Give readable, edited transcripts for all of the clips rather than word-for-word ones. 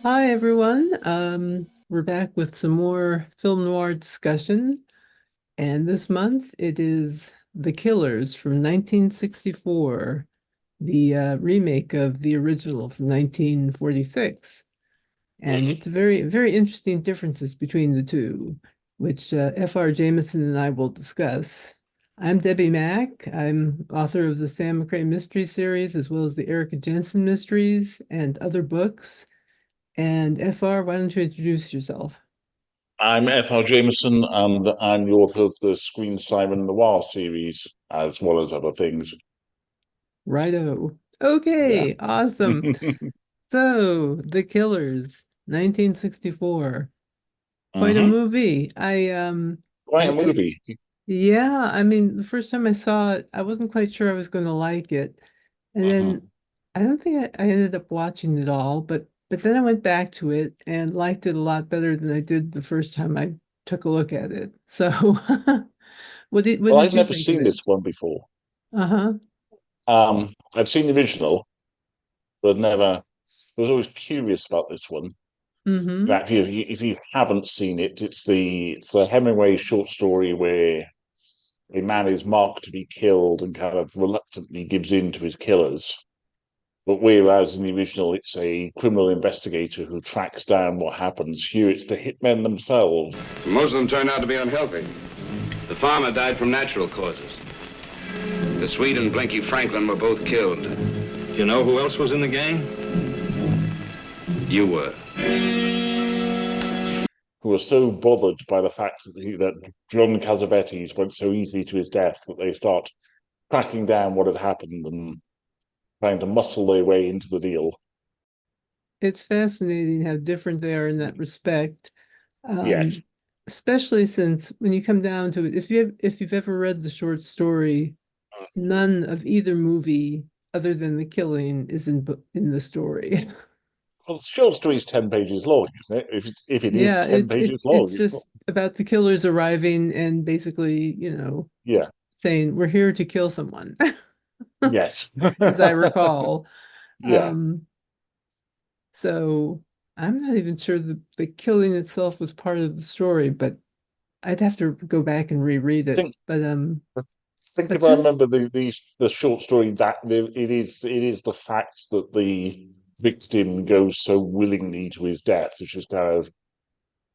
Hi everyone. We're back with some more film noir discussion, and this month it is The Killers from 1964, the remake of the original from 1946. And it's very, very interesting differences between the two, which F.R. Jameson and I will discuss. I'm Debbie Mack. I'm author of the Sam McRae Mystery Series, as well as the Erica Jensen Mysteries and other books. And FR, why don't you introduce yourself? I'm F.R. Jameson, and I'm the author of the Screen Siren Noir series, as well as other things. Righto. Yeah. Okay, awesome. So, The Killers, 1964. Quite a Hmm. movie. Quite a movie. Yeah, I mean, the first time I saw it, I wasn't quite sure I was going to like it. And then Hmm. I don't think I ended up watching it all, but then I went back to it and liked it a lot better than I did the first time I took a look at it. So, what Well, did I'd you never think of seen it? this one before. Uh-huh. I'd seen the original, but never. I was always curious about this one. In Mm-hmm. fact, if you haven't seen it, it's the Hemingway short story where a man is marked to be killed and kind of reluctantly gives in to his killers. But whereas in the original, it's a criminal investigator who tracks down what happens, here it's the hitmen themselves. Most of them turned out to be unhealthy. The farmer died from natural causes. The Swede and Blinky Franklin were both killed. You know who else was in the gang? You were. Who are so bothered by the fact that John Cassavetes went so easily to his death that they start tracking down what had happened and trying to muscle their way into the deal. It's fascinating how different they are in that respect. Yes. Um, Especially since when you come down to it, if you've ever read the short story, none of either movie other than the killing is in the story. Well, the short story is 10 pages long, isn't it? If it is Yeah, 10 it pages it long, it's it's not. just about the killers arriving and basically, Yeah. saying we're here to kill someone, Yes. as I recall. Yeah. Um, so I'm not even sure the killing itself was part of the story, but I'd have to go back and reread I it. think think But if I this, remember the short story that it is the fact that the victim goes so willingly to his death, which is kind of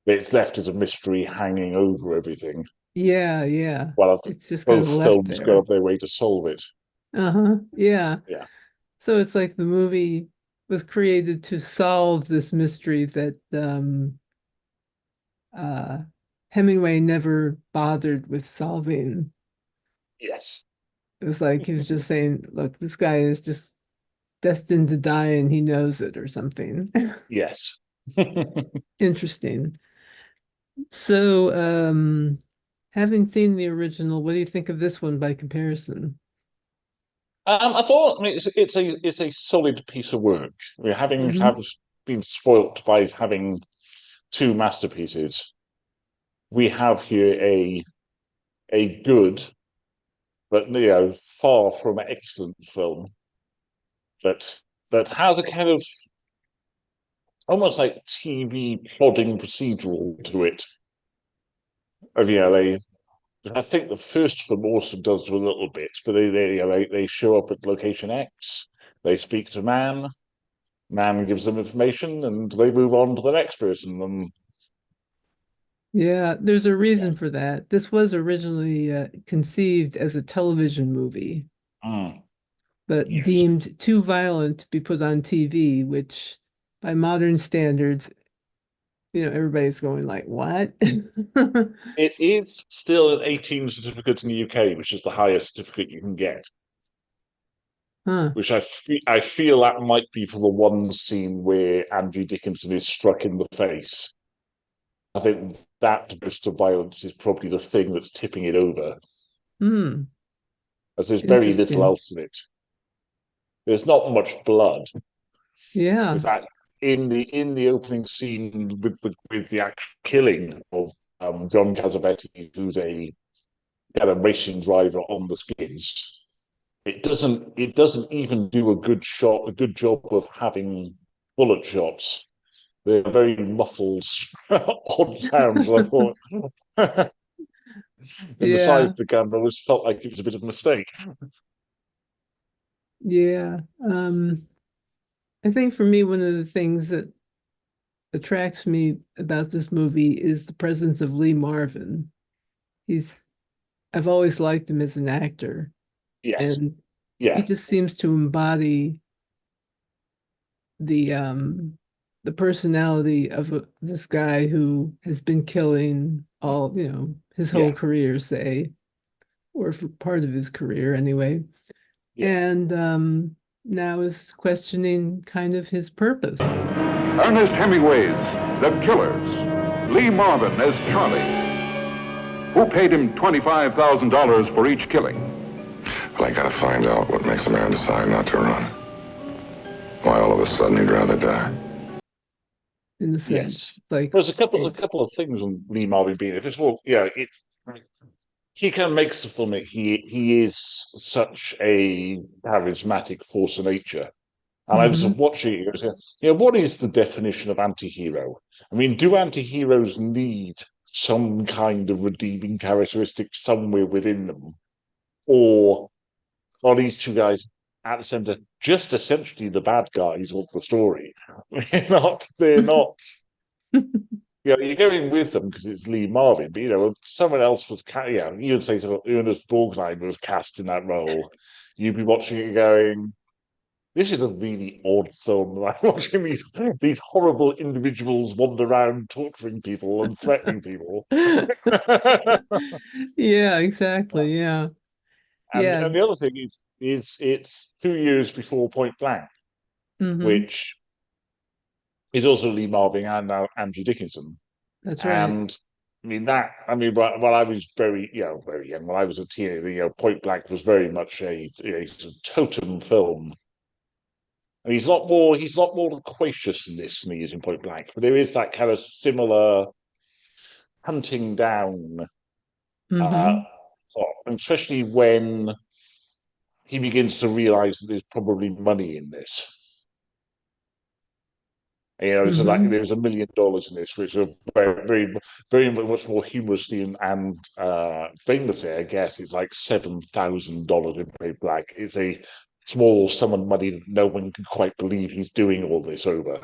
it's left as a mystery hanging over everything, yeah, yeah, while it's just kind of both left films go out there. of their way to solve it. Uh-huh, yeah. Yeah. So it's like the movie was created to solve this mystery that uh, Hemingway never bothered with solving. Yes. It was like he was just saying, look, this guy is just destined to die and he knows it or something. Yes. Interesting. So, having seen the original, what do you think of this one by comparison? I mean, it's a solid piece of work. We're having Hmm. have been spoilt by having two masterpieces. We have here a good, but far from excellent film that that has a kind of almost like TV plodding procedural to it. Of I think the first film also does a little bit, but they show up at location X, they speak to man, man gives them information, and they move on to the next person. And Yeah, there's a yeah, reason for that. This was originally conceived as a television movie, mm, but yes, deemed too violent to be put on TV, which by modern standards, everybody's going like, what? it is still an 18 certificate in the UK, which is the highest certificate you can get. Huh. Which I feel that might be for the one scene where Andrew Dickinson is struck in the face. I think that burst of violence is probably the thing that's tipping it over, Hmm. as there's very little Interesting. else in it. There's not much blood. In Yeah. fact, in the opening scene with the actual killing of John Cassavetes, who's a racing driver on the skids, it doesn't even do a good job of having bullet shots. they're very muffled, odd sounds. I thought, and the size Yeah, of the camera always felt like it was a bit of a mistake. yeah. I think for me, one of the things that attracts me about this movie is the presence of Lee Marvin. He's I've always liked him as an actor, Yes, and he yeah, just seems to embody the personality of this guy who has been killing all, his whole yeah, career, say, or for part of his career anyway. yeah. And now is questioning kind of his purpose. Ernest Hemingway's The Killers. Lee Marvin as Charlie. Who paid him $25,000 for each killing? Well, I gotta find out what makes a man decide not to run. Why all of a sudden he'd rather die. In a Yes. sense. Like, There's a couple of things on Lee Marvin being it. First of all, yeah, it's he kind of makes the film that he is such a charismatic force of nature. And I was mhm. watching it, what is the definition of anti-hero? I mean, do anti-heroes need some kind of redeeming characteristic somewhere within them? Or are these two guys at the center just essentially the bad guys of the story? They're not, you're going with them because it's Lee Marvin, but if someone else was, you would say Ernest Borgnine was cast in that role, you'd be watching it going, this is a really odd film. Like watching these horrible individuals wander around torturing people and threatening people. Yeah, exactly. Yeah. and Yeah. and the other thing is it's 2 years before Point Blank, Hmm. which is also Lee Marvin and now Andrew Dickinson. That's right. And while I was very young, when I was a teenager, Point Blank was very much a totem film. And he's a lot more loquacious in this than he is in Point Blank, but there is that kind of similar hunting down Hmm. thought, and especially when he begins to realize that there's probably money in this. So like Hmm. there's $1 million in this, which are very, very, very much more humorously and famously, I guess, it's like $7,000 in Point Blank. It's a small sum of money that no one can quite believe he's doing all this over.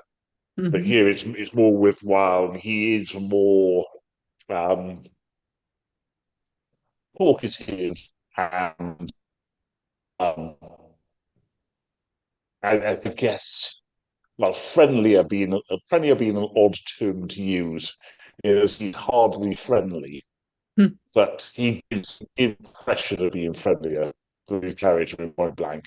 But Hmm. here it's more worthwhile, and he is more um, talkative and um, I guess well friendlier being an odd term to use. Is he's hardly friendly, but he gives pressure of being friendlier than his character in Point Blank.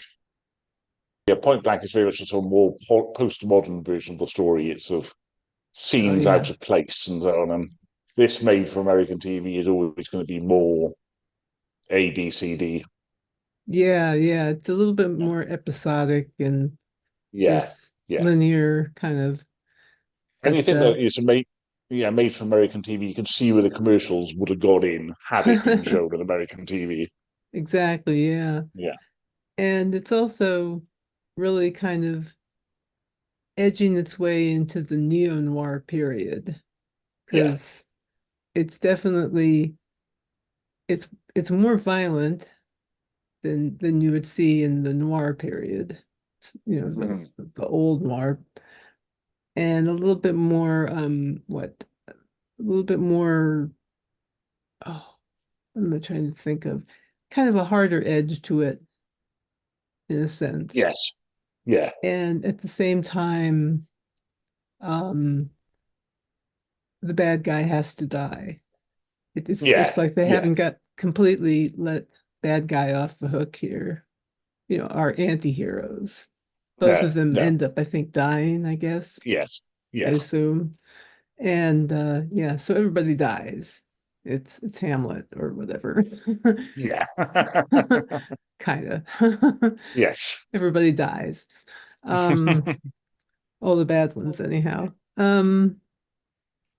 Yeah, Point Blank is very much a sort of more postmodern version of the story. It's of Oh, scenes yeah. out of place and so on. And this made for American TV is always going to be more A, B, C, D. Yeah, yeah. It's a little bit more episodic and Yeah, this yeah. linear kind of, And you but think that it's made for American TV, you can see where the commercials would have got in had it been shown on American TV. exactly, yeah. Yeah, And it's also really kind of edging its way into the neo-noir period yeah, because it's definitely it's it's more violent than you would see in the noir period, Mhm. the old noir, and a little bit more a little bit more, oh, what am I trying to think of? Kind of a harder edge to it in a sense. yes, yeah, And at the same time, um, the bad guy has to die. It's yeah, like they yeah. haven't got completely let bad guy off the hook here. Our anti-heroes. Both No, of them no, end up, I think, dying, I guess, yes, I yes, assume. And yeah, so everybody dies. It's Hamlet or whatever. yeah, Kind of. yes. Everybody dies. Um, all the bad ones anyhow.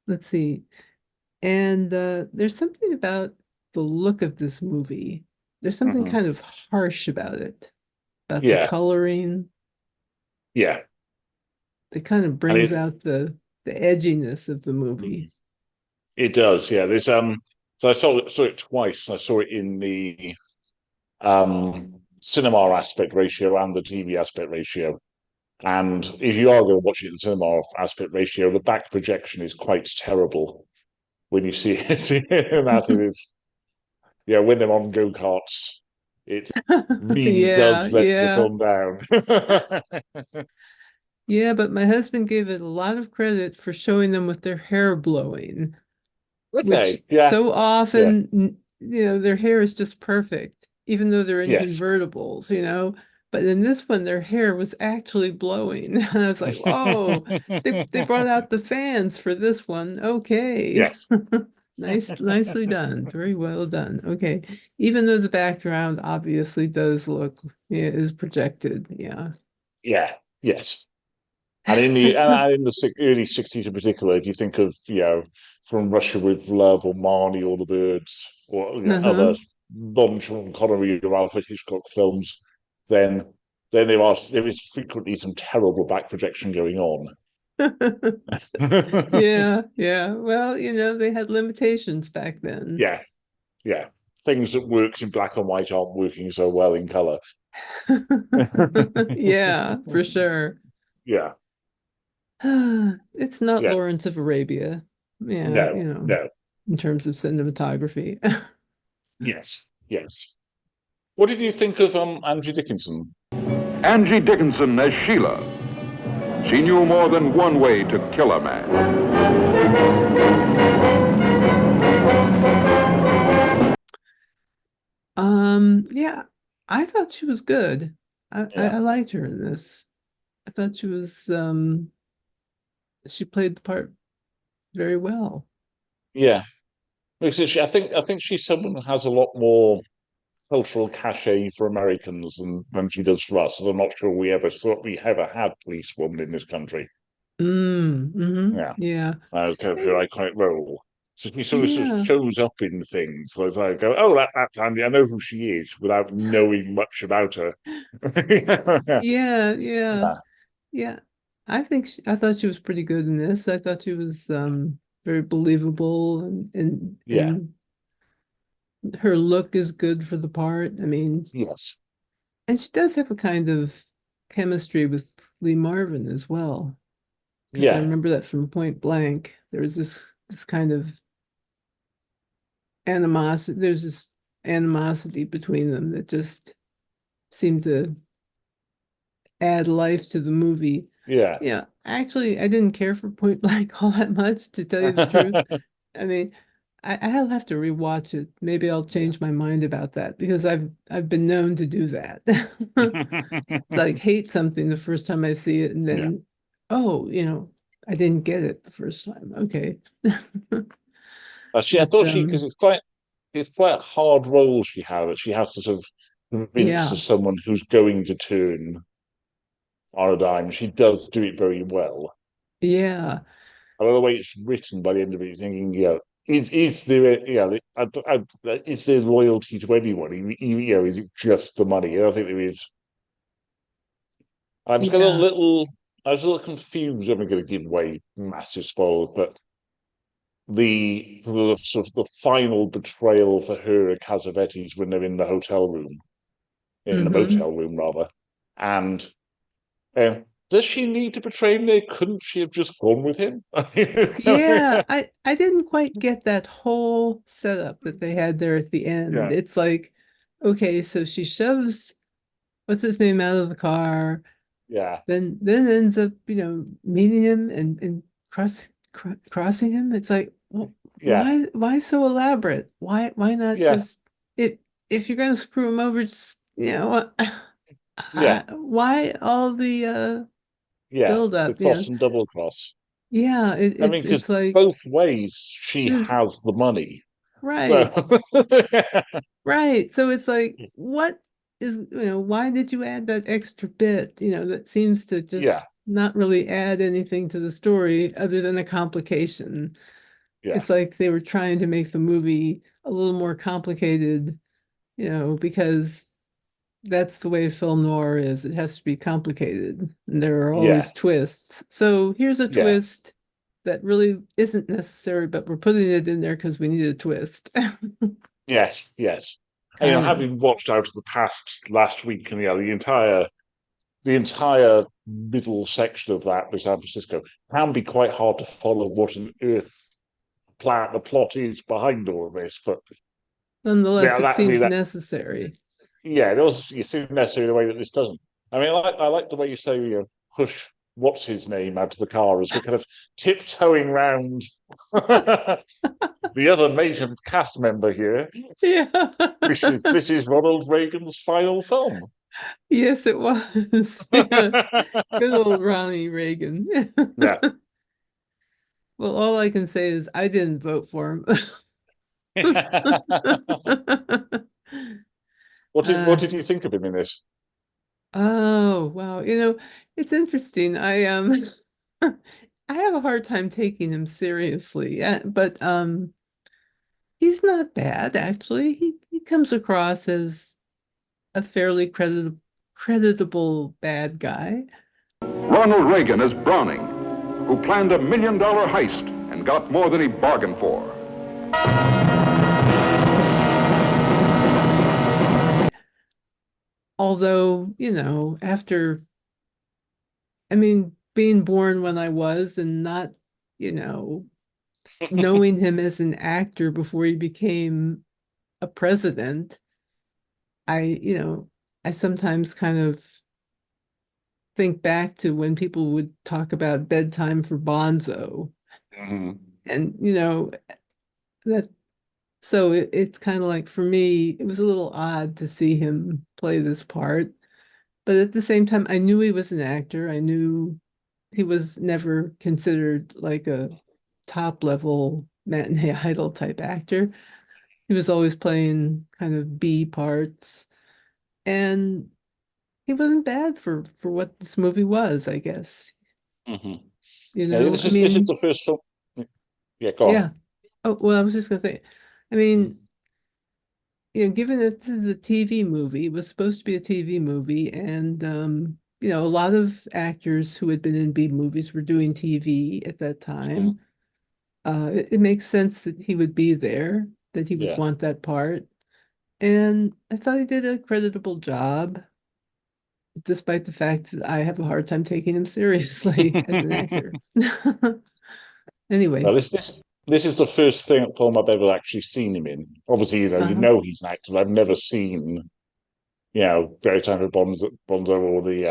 Let's see. And there's something about the look of this movie. There's something Mhm. kind of harsh about it, about the Yeah, coloring. yeah. It kind of And brings it, out the edginess of the movie. It does, yeah. There's so I saw it twice. I saw it in the cinema aspect ratio and the TV aspect ratio. And if you are going to watch it in cinema aspect ratio, the back projection is quite terrible when you see it. That it is, yeah, when they're on go-karts, it really Yeah, does let the yeah. film down. Yeah, but my husband gave it a lot of credit for showing them with their hair blowing, which Okay, yeah, so yeah, often, their hair is just perfect, even though they're in yes. convertibles. But in this one, their hair was actually blowing. And I was like, whoa, they brought out the fans for this one. Okay. Yes. Nicely done. Very well done. Okay. Even though the background obviously does look, yeah, is projected. Yeah. Yeah, yes. And in the early 60s in particular, if you think of, From Russia with Love or Marnie or The Birds or other Uh-huh. non-Sean Connery or Alfred Hitchcock films, then there is frequently some terrible back projection going on. Yeah, yeah. Well, they had limitations back then. Yeah, yeah. Things that works in black and white aren't working so well in color. Yeah, for sure. Yeah, It's not yeah. Lawrence of Arabia. Yeah, No, no. in terms of cinematography. Yes, yes. What did you think of Andrew Dickinson? Angie Dickinson as Sheila. She knew more than one way to kill a man. Yeah, I thought she was good. I Yeah, liked her in this. I thought she played the part very well. yeah. Because I think she's someone who has a lot more cultural cachet for Americans than she does for us. And I'm not sure we ever thought we ever had police woman in this country. Yeah, Yeah. that was kind of her Eh, iconic role. So she sort of Yeah. shows up in things. So as I go, oh, that's Andy. I know who she is without knowing much about her. Yeah, Yeah, yeah. Yeah. I thought she was pretty good in this. I thought she was very believable yeah, and her look is good for the part. I mean, yes, and she does have a kind of chemistry with Lee Marvin as well. Because I yeah, remember that from Point Blank. There was this kind of animosity. There's this animosity between them that just seemed to add life to the movie. yeah. Yeah, actually, I didn't care for Point Blank all that much, to tell you the truth. I mean, I'll have to rewatch it. Maybe I'll Yeah. change my mind about that because I've been known to do that. Like hate something the first time I see it, and Yeah. then, oh, I didn't get it the first time. Okay. I But thought because it's quite a hard role she had that she has to sort of convince yeah, as someone who's going to turn on a dime. She does do it very well. yeah, I love the way it's written by the end of it, you're thinking, is there, is there loyalty to anyone? Is it just the money? I think there is. I was kind of a yeah. little, I was a little confused. I'm not going to give away massive spoilers, but the sort of the final betrayal for her at Casavetti's when they're in the hotel room, in the Hmm. motel room rather, and does she need to betray him there? Couldn't she have just gone with him? Yeah, I didn't quite get that whole setup that they had there at the end. Yeah, It's like, okay, so she shoves what's his name out of the car, yeah, then ends up, meeting him and crossing him. It's like, well, yeah, why so elaborate? Why not yeah, just it if you're gonna screw him over, just yeah, why all the yeah. build The up, cross and double cross. yeah, I mean, because it's like both ways she this, has the money. So, right. Right. So it's like, what why did you add that extra bit? That seems to just yeah, not really add anything to the story other than a complication. yeah, It's like they were trying to make the movie a little more complicated, because that's the way film noir is. It has to be complicated, and there are yeah, always twists. So here's a yeah, twist. that really isn't necessary, but we're putting it in there because we need a twist. Yes, yes. And, Kind of. having watched Out of the Past last week, and the entire middle section of that with San Francisco can be quite hard to follow what on earth the plot is behind all of this. But Nonetheless, yeah, it that, I mean, seems that, necessary. yeah, it does. You see necessarily the way that this doesn't. I mean, I like the way you say, push what's his name out of the car as we're kind of tiptoeing round the other major cast member here. Yeah. This is Ronald Reagan's final film. Yes, it was. Yeah. Good old Ronnie Reagan. Yeah. Well, all I can say is I didn't vote for him. What did you think of him in this? Oh, wow. It's interesting. I have a hard time taking him seriously. But he's not bad actually. He comes across as a fairly creditable bad guy. Ronald Reagan as Browning, who planned $1 million heist and got more than he bargained for. Although, being born when I was and not, knowing him as an actor before he became a president, I sometimes kind of think back to when people would talk about Bedtime for Bonzo. Mhm. And, that so it's kind of like for me, it was a little odd to see him play this part. But at the same time, I knew he was an actor. I knew he was never considered like a top level matinee idol type actor. He was always playing kind of B parts. And he wasn't bad for what this movie was, I guess. Mhm. You Yeah, know, I this is mean, the first film. Yeah, go on. yeah. Oh, well, I was just gonna say, I mean, given that this is a TV movie, it was supposed to be a TV movie, and a lot of actors who had been in B movies were doing TV at that Mhm. time. It makes sense that he would be there, that he would Yeah. want that part. And I thought he did a creditable job, despite the fact that I have a hard time taking him seriously as an actor. Anyway, Well, this is the first film I've ever actually seen him in. Obviously, uh-huh. he's an actor. I've never seen, Very Time for Bonzo or the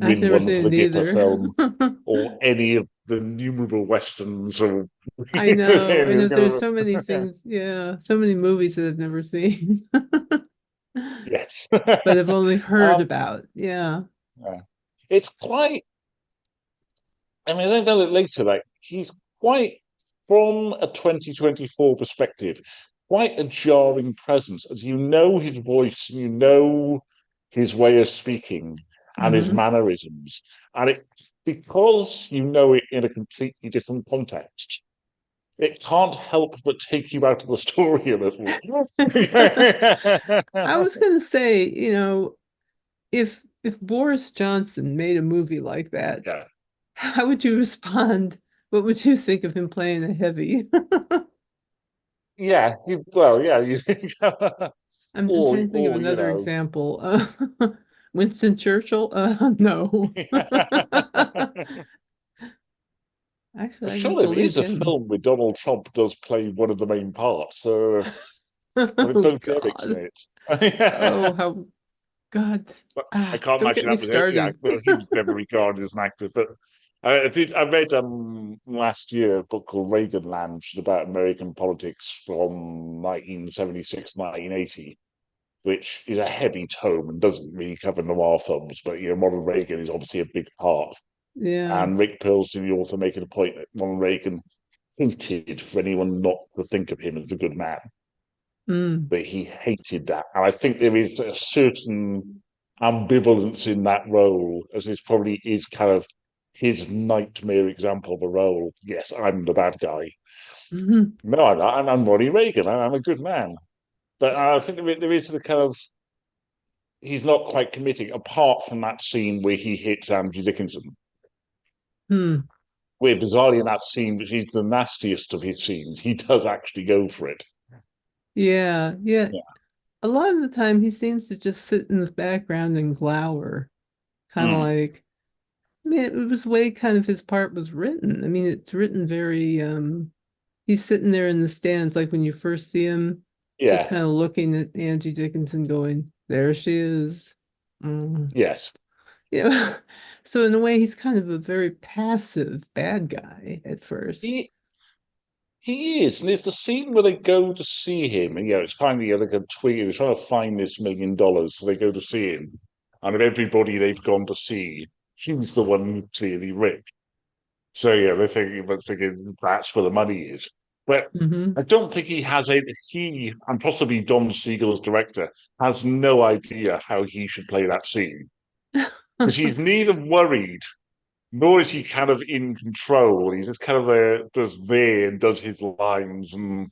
I've Win never One for seen the it Gipper either. film or any of the innumerable westerns or I know, any I know of there's the- so many things, yeah, so many movies that I've never seen, yes. but I've only heard um, about. Yeah. yeah. It's quite. I mean, I think about it later. Like he's quite, from a 2024 perspective, quite a jarring presence, as his voice, and his way of speaking and his Hmm. mannerisms, and it because you know it in a completely different context. It can't help but take you out of the story a little. I was gonna say, if Boris Johnson made a movie like that, Yeah, how would you respond? What would you think of him playing a heavy? yeah. Well, yeah. I'm Or, trying to think of or another example. Winston Churchill? No. Actually, I'm I sure would there believe is a him. film where Donald Trump does play one of the main parts, with Oh both Derek's in God. it. Oh, how God. But I can't Don't get imagine me that was it. Yeah, started. well, he was never regarded as an actor. But I read last year a book called Reagan Land, which is about American politics from 1976, 1980, which is a heavy tome and doesn't really cover noir films. But Ronald Reagan is obviously a big part. Yeah. And Rick Perlstein, the author, making a point that Ronald Reagan hated for anyone not to think of him as a good man, Mm. but he hated that. And I think there is a certain ambivalence in that role, as this probably is kind of his nightmare example of a role. Yes, I'm the bad guy. Hmm. No, I'm Ronnie Reagan. I'm a good man. But I think there is a kind of, he's not quite committing, apart from that scene where he hits Andrew Dickinson. Hmm. where bizarrely in that scene, which is the nastiest of his scenes, he does actually go for it. Yeah, yeah. Yeah. A lot of the time he seems to just sit in the background and glower, kind of Mm. like, I mean, it was the way kind of his part was written. I mean, it's written very, he's sitting there in the stands, like when you first see him, just Yeah. kind of looking at Angie Dickinson going, there she is. Mm. Yes. Yeah. So in a way, he's kind of a very passive bad guy at first. He is, and it's the scene where they go to see him, and it's finally like a tweet. They're trying to find this $1 million, so they go to see him, and of everybody they've gone to see, he's the one clearly rich. So they're thinking that's where the money is. But Hmm. I don't think he has a he and possibly Don Siegel's director has no idea how he should play that scene because he's neither worried nor is he kind of in control. He's just kind of just there and does his lines, and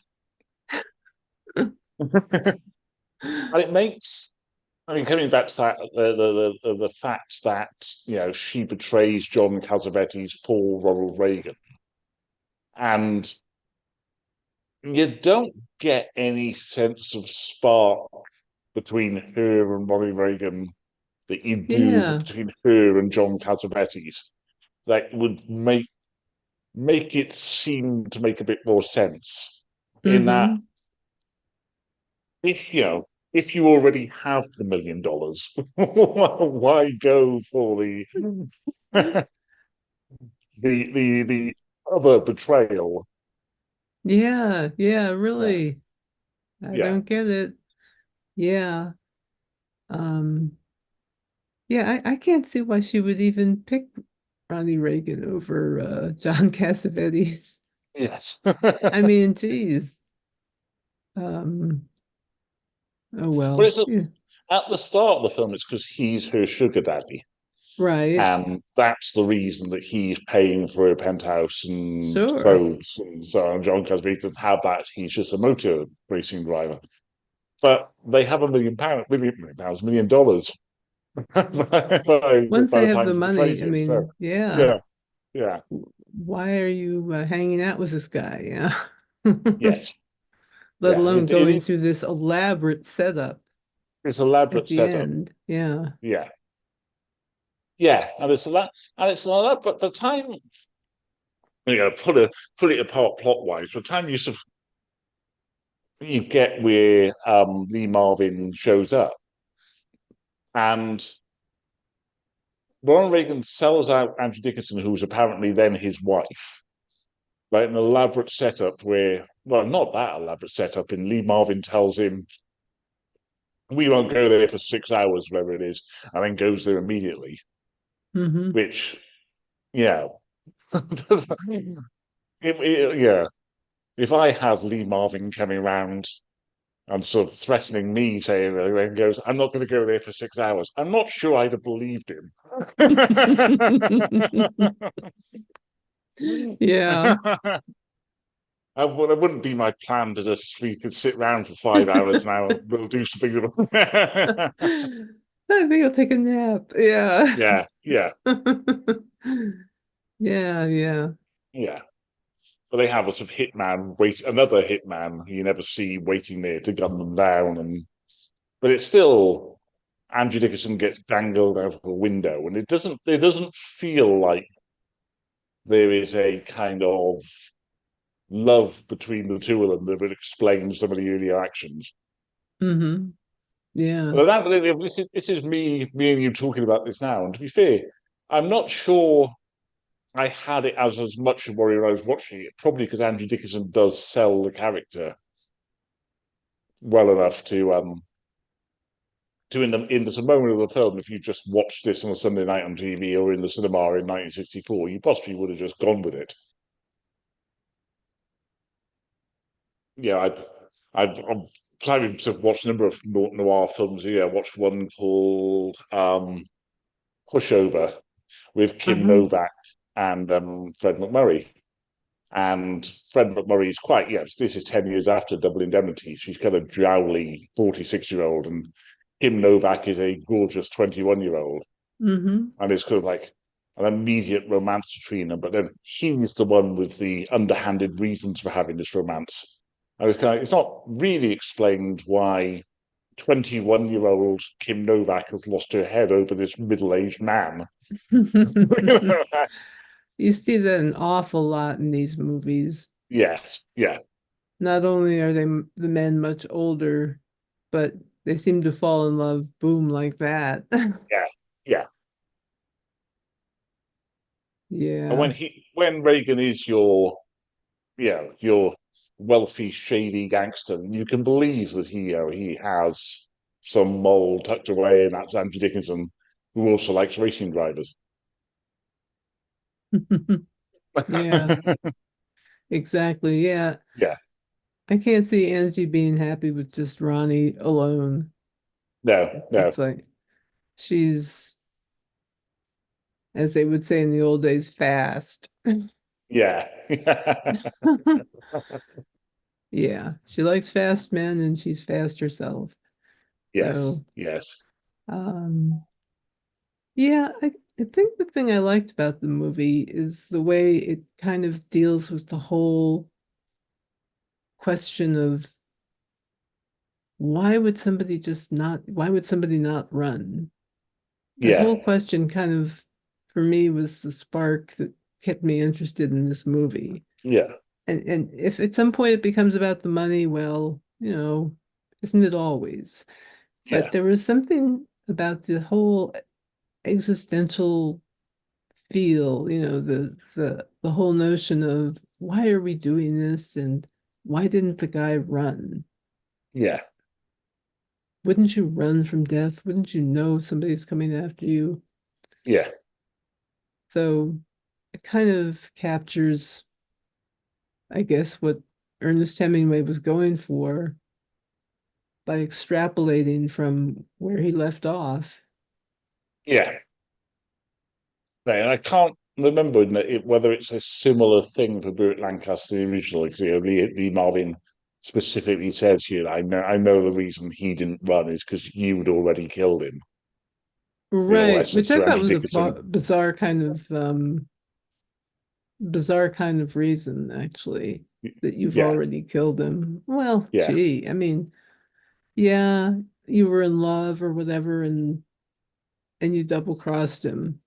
and it makes. I mean, coming back to that, the fact that she betrays John Cassavetes for Ronald Reagan, and you don't get any sense of spark between her and Ronald Reagan that you do Yeah. between her and John Cassavetes. That would make it seem to make a bit more sense in that Hmm. if you already have the $1 million, why go for the other betrayal? Yeah, yeah, Yeah, really. I yeah, don't get it. Yeah. Um, yeah, I can't see why she would even pick Ronnie Reagan over John Cassavetes. yes. I mean, geez. Um, oh But well. it's Yeah. at the start of the film, it's because he's her sugar daddy. Right. And that's the reason that he's paying for a penthouse and Sure. clothes and so on. John Cassavetes doesn't have that. He's just a motor racing driver. But they have $1 million Once by they the have time the she betrays money, I him. So mean, yeah. yeah, yeah, Why are you hanging out with this guy? Yeah. yes, Let yeah. alone It going is through this elaborate setup it's at elaborate the setup. end. Yeah. Yeah, yeah, and it's a lot. But the time put it apart plot wise, the time you get where Lee Marvin shows up and Ronald Reagan sells out Andrew Dickinson, who's apparently then his wife, like an elaborate setup where, well, not that elaborate setup. And Lee Marvin tells him, "We won't go there for 6 hours, whatever it is," and then goes there immediately. Hmm. Which, yeah, yeah. If I had Lee Marvin coming around and sort of threatening me, saying, and goes, "I'm not going to go there for 6 hours," I'm not sure I'd have believed him. Yeah. It wouldn't be my plan to just we could sit around for 5 hours now and we'll do something. I think I'll take a nap. Yeah. Yeah, yeah, Yeah, yeah. yeah. But they have a sort of another hitman you never see waiting there to gun them down, but it's still Andrew Dickinson gets dangled out of a window, and it doesn't feel like there is a kind of love between the two of them that would explain some of the earlier actions. Hmm. Yeah. But this is me and you talking about this now. And to be fair, I'm not sure I had it as much a worry when I was watching it. Probably because Andrew Dickinson does sell the character well enough to in the moment of the film. If you just watched this on a Sunday night on TV or in the cinema in 1964, you possibly would have just gone with it. Yeah, I've tried to watch a number of noir films. Yeah, I watched one called Pushover with Kim Uh-huh. Novak and Fred McMurray. And Fred McMurray is quite, yes, this is 10 years after Double Indemnity. She's kind of jowly 46-year-old, and Kim Novak is a gorgeous 21-year-old. Hmm. And it's kind of like, an immediate romance between them, but then he's the one with the underhanded reasons for having this romance. And it's not really explained why 21-year-old Kim Novak has lost her head over this middle-aged man. You see that an awful lot in these movies. Yes, yeah, Not only are the men much older, but they seem to fall in love, boom, like that. yeah, yeah. And Yeah. when Reagan is your wealthy, shady gangster, you can believe that he has some mole tucked away, and that's Andrew Dickinson, who also likes racing drivers. Yeah, exactly. Yeah. Yeah, I can't see Angie being happy with just Ronnie alone. no, It's like she's, as they would say in the old days, fast. yeah, Yeah, she likes fast men and she's fast herself. yes, So, yes, um, yeah, I think the thing I liked about the movie is the way it kind of deals with the whole question of why would somebody not run? That yeah, whole question kind of, for me, was the spark that kept me interested in this movie. yeah, And if at some point it becomes about the money, well, isn't it always? But yeah, there was something about the whole existential feel, the whole notion of why are we doing this and why didn't the guy run? yeah, Wouldn't you run from death? Wouldn't you know somebody's coming after you? yeah, So it kind of captures, I guess, what Ernest Hemingway was going for by extrapolating from where he left off. yeah. Right, and I can't remember whether it's a similar thing for Burt Lancaster, the original, because Lee Marvin specifically says here, I know the reason he didn't run is because you'd already killed him. In all Right, essence, which I to thought Andrew was a Dickinson. bizarre kind of reason, actually, that you've Yeah, already killed him. Well, yeah, gee, I mean, yeah, you were in love or whatever, and you double crossed him.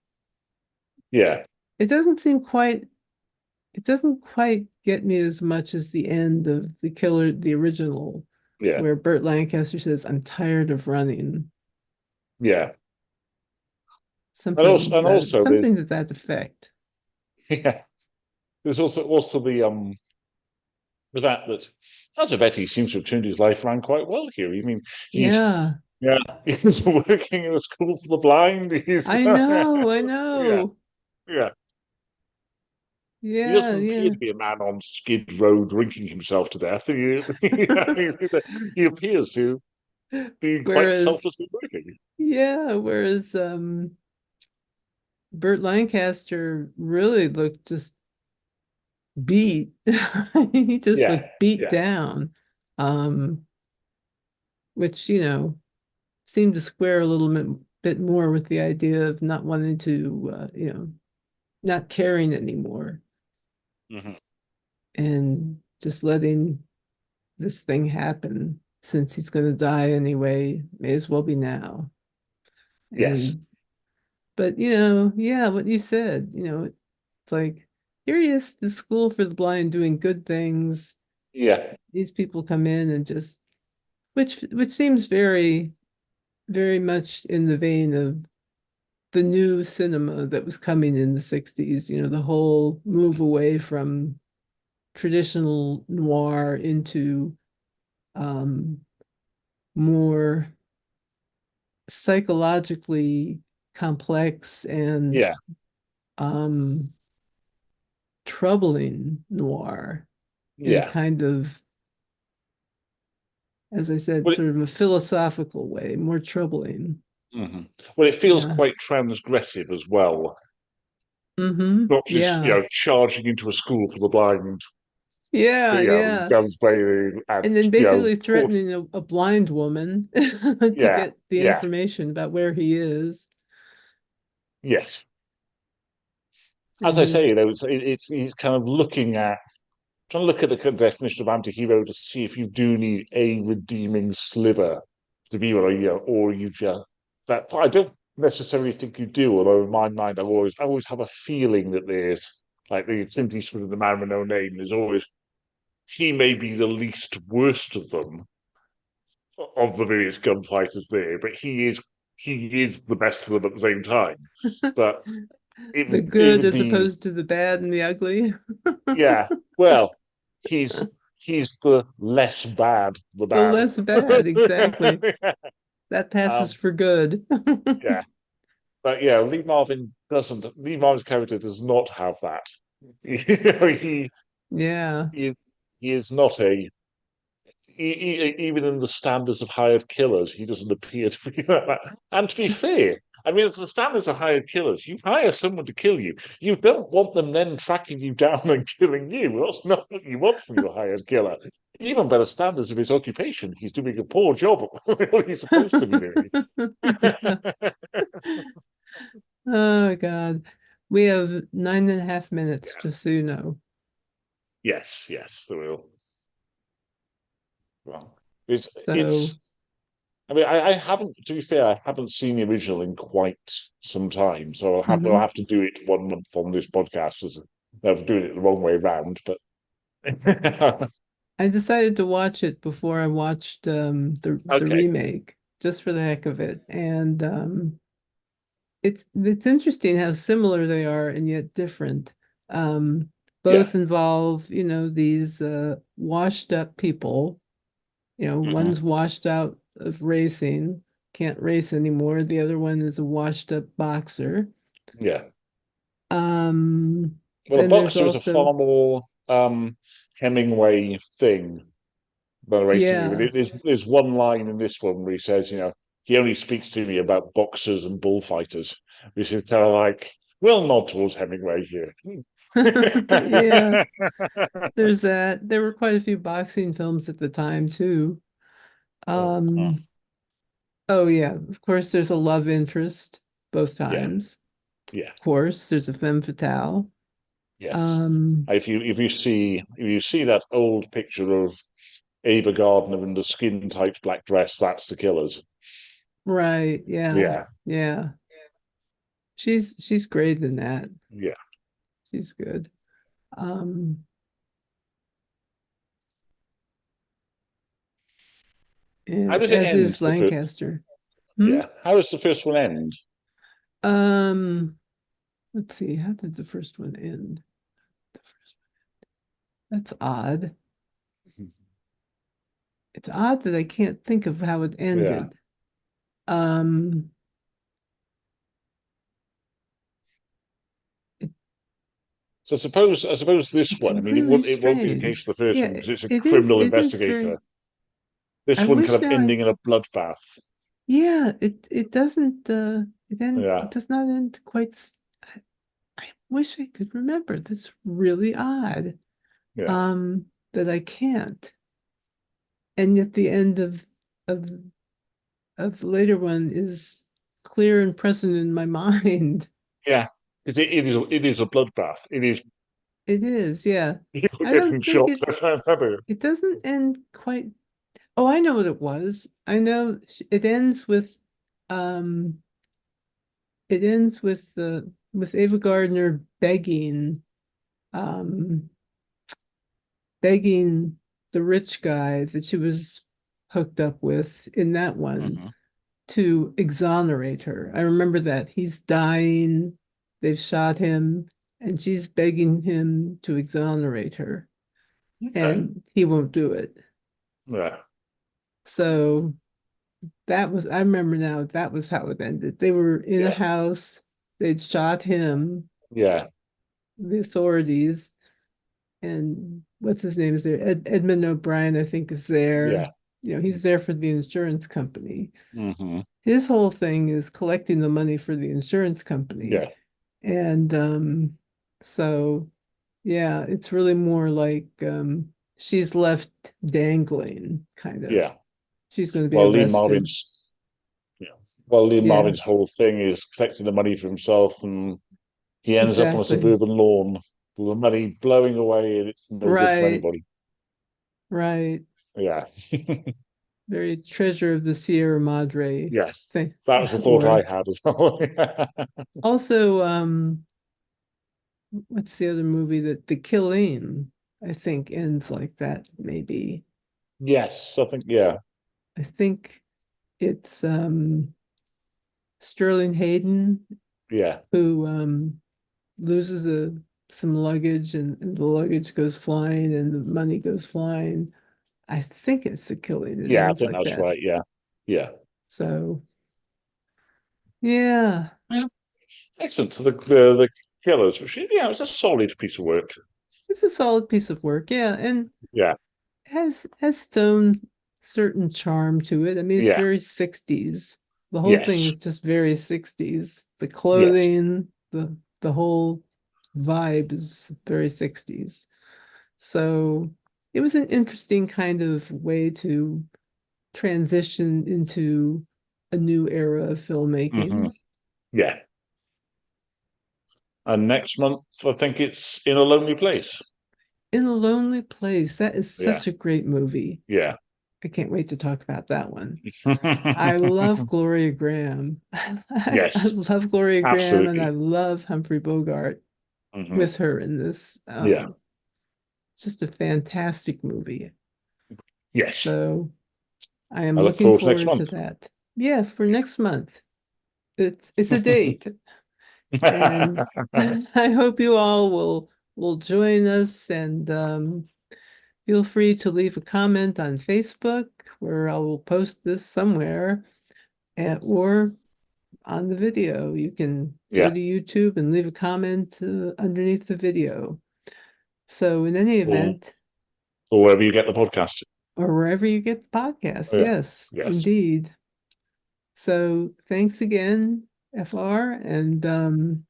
yeah, It doesn't seem quite it doesn't quite get me as much as the end of The Killer, the original, yeah, where Burt Lancaster says, "I'm tired of running." yeah. Something And that also something to that effect. yeah, there's also the fact that Azavetti seems to have turned his life around quite well here. I mean, he's Yeah, yeah, he's working in a school for the blind. I know, I Yeah, know. yeah. He Yeah, doesn't appear yeah. to be a man on Skid Row drinking himself to death. He appears to be quite Whereas, selflessly working. yeah, whereas Burt Lancaster really looked just beat. He just Yeah, looked beat yeah, down. Um, which, seemed to square a little bit more with the idea of not wanting to, not caring anymore hmm and just letting this thing happen since he's going to die anyway. May as well be now. yes, And, but, yeah, what you said, it's like, here he is, the school for the blind doing good things. yeah, These people come in and just, which seems very, very much in the vein of the new cinema that was coming in the 60s, the whole move away from traditional noir into um, more psychologically complex and yeah, um, troubling noir in a yeah. kind of, as I said, Well, sort of a philosophical way, more troubling. mhm. Well, it feels Yeah. quite transgressive as well. Mm-hmm. Not just Yeah. charging into a school for the blind, Yeah. Yeah. guns blazing, and And then basically of course, threatening a blind woman to yeah, get the yeah, information about where he is. yes, as It I say, is. he's kind of trying to look at the kind of definition of anti-hero to see if you do need a redeeming sliver to be one, or you just that. I don't necessarily think you do, although in my mind, I always have a feeling that there's like the Clint Eastwood and the Man with No Name. There's always he may be the least worst of them of the various gunfighters there, but he is the best of them at the same time. But The it good would as be opposed to the bad and the ugly. yeah. Well, he's he's the less bad, the The bad. less bad, exactly. That passes um, for good. yeah, but yeah, Lee Marvin doesn't. Lee Marvin's character does not have that. he Yeah. he he is not even in the standards of hired killers, he doesn't appear to be like that. And to be fair, I mean, it's the standards of hired killers. You hire someone to kill you. You don't want them then tracking you down and killing you. That's not what you want from your hired killer. Even by the standards of his occupation, he's doing a poor job at what he's supposed to be doing. Yeah. Oh God. We have 9.5 minutes, just so you know. Yes, yes, there will. Well, it's So, it's. I mean, I haven't. To be fair, I haven't seen the original in quite some time, so I'll mhm. have to do it 1 month on this podcast. As I'm doing it the wrong way around, but I decided to watch it before I watched the okay, remake, just for the heck of it. And it's interesting how similar they are and yet different. Um, yeah, both involve, these washed up people. hmm One's washed out of racing, can't race anymore. The other one is a washed up boxer. yeah. Um, Well, a then there's boxer is a also, far more Hemingway thing. But racing, I yeah. mean, there's one line in this one where he says, he only speaks to me about boxers and bullfighters, which is kind of like, we'll nod towards Hemingway here. Yeah, there's that. There were quite a few boxing films at the time too. Oh, oh, Um, oh yeah, of course there's a love interest both yeah, times. yeah, Of course, there's a femme fatale. yes. Um, If you see that old picture of Ava Gardner in the skin tight black dress, that's the killers. right, yeah, Yeah, yeah. She's great in that. yeah. She's good. Um, How and does it as end? is Lancaster. Hmm? Yeah. How does the first one end? Um, let's see, how did the first one end? The first one. That's odd. It's odd that I can't think of how it Yeah. ended. Um, it, So I suppose this it's one. I mean, it really won't be the case strange. for the first Yeah, one because it's a it is. criminal It is very. investigator. This I one wish kind of now I. ending in a bloodbath. Yeah, it doesn't. It Yeah, does not end quite. I wish I could remember. That's really odd. yeah, That I can't. And yet the end of of the later one is clear and present in my mind. yeah. Because it is a bloodbath. It is It is, yeah. people I don't getting think shot left and center. it doesn't end quite. Oh, I know what it was. I know it ends um with Ava Gardner um begging the rich guy that she was hooked up with in that one Hmm. to exonerate her. I remember that. He's dying, they've shot him, and she's begging him to exonerate her, Okay. and he won't do it. Yeah, So I remember now, that was how it ended. They were in a yeah, house, they'd shot him, yeah, the authorities, and what's his name is there? Edmund O'Brien, I think, is there. yeah. He's there for the insurance company. Hmm. His whole thing is collecting the money for the insurance company. Yeah, And so yeah, it's really more like she's left dangling, kind of. yeah. She's going to be Well, Lee arrested. Marvin's yeah. Well, Lee Yeah. Marvin's whole thing is collecting the money for himself, and he ends up on a Exactly. suburban lawn with the money blowing away, and it's no good for Right, anybody. right. Yeah. Very treasure of the Sierra Madre Yes. thing. That was the thought I Or had as well. also, what's the other movie that The Killing, I think, ends like that, maybe. Yes, I think, yeah. I think it's Sterling Hayden Yeah. who loses some luggage and the luggage goes flying and the money goes flying. I think it's The Killing. It Yeah, I ends think like that's that. right. Yeah. Yeah. So yeah, Yeah. Excellent. So the Killers, which, yeah, it's a solid piece of work. it's a solid piece of work. Yeah, and Yeah. has its own certain charm to it. I mean, it's Yeah. very 60s. The whole thing Yes. is just very 60s. The Yes. clothing, the whole vibe is very 60s. So it was an interesting kind of way to transition into a new era of Hmm. filmmaking. Yeah. And next month, I think it's In a Lonely Place. In a Lonely Place, that is Yeah. such a great movie. Yeah. I can't wait to talk about that one. I love Gloria Graham. I Yes, love Gloria Graham and I absolutely. love Humphrey Bogart Hmm. with her in this. Yeah. It's just a fantastic movie. Yes. So I I am look looking forward to next forward to month. that. Yeah, for next month. It's a date. And I hope you all will join us and feel free to leave a comment on Facebook where I will post this somewhere or on the video. You can go Yeah. to YouTube and leave a comment underneath the video. So in any Or, event, or wherever you get the podcast. or wherever you get podcasts, Yeah. yes, Yes. indeed. So thanks again, FR, and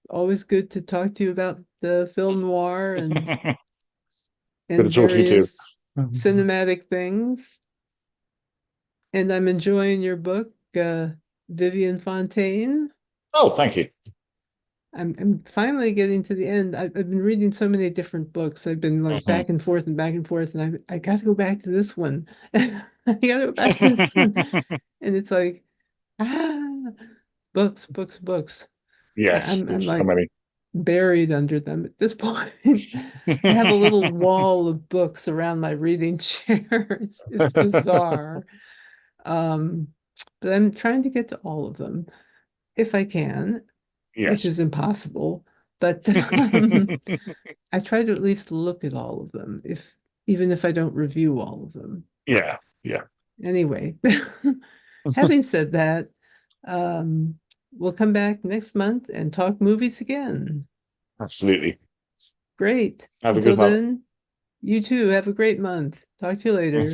always good to talk to you about the film noir Good to and talk to you too. various cinematic things. And I'm enjoying your book, Vivian Fontaine. Oh, thank you. I'm finally getting to the end. I've been reading so many different books. I've been like Hmm. back and forth and back and forth, and I got to go back to this one. I got to go back to this one, and it's like books, books, books. Yes, I'm there's so like many. buried under them at this point. I have a little wall of books around my reading chair. It's bizarre. Um, but I'm trying to get to all of them if I can, which Yes. is impossible. But I try to at least look at all of them, if even if I don't review all of them. Yeah. Yeah. Anyway, having said that, um, we'll come back next month and talk movies again. Absolutely. Great. Have a Until good month. then, you too have a great month. Talk to you later.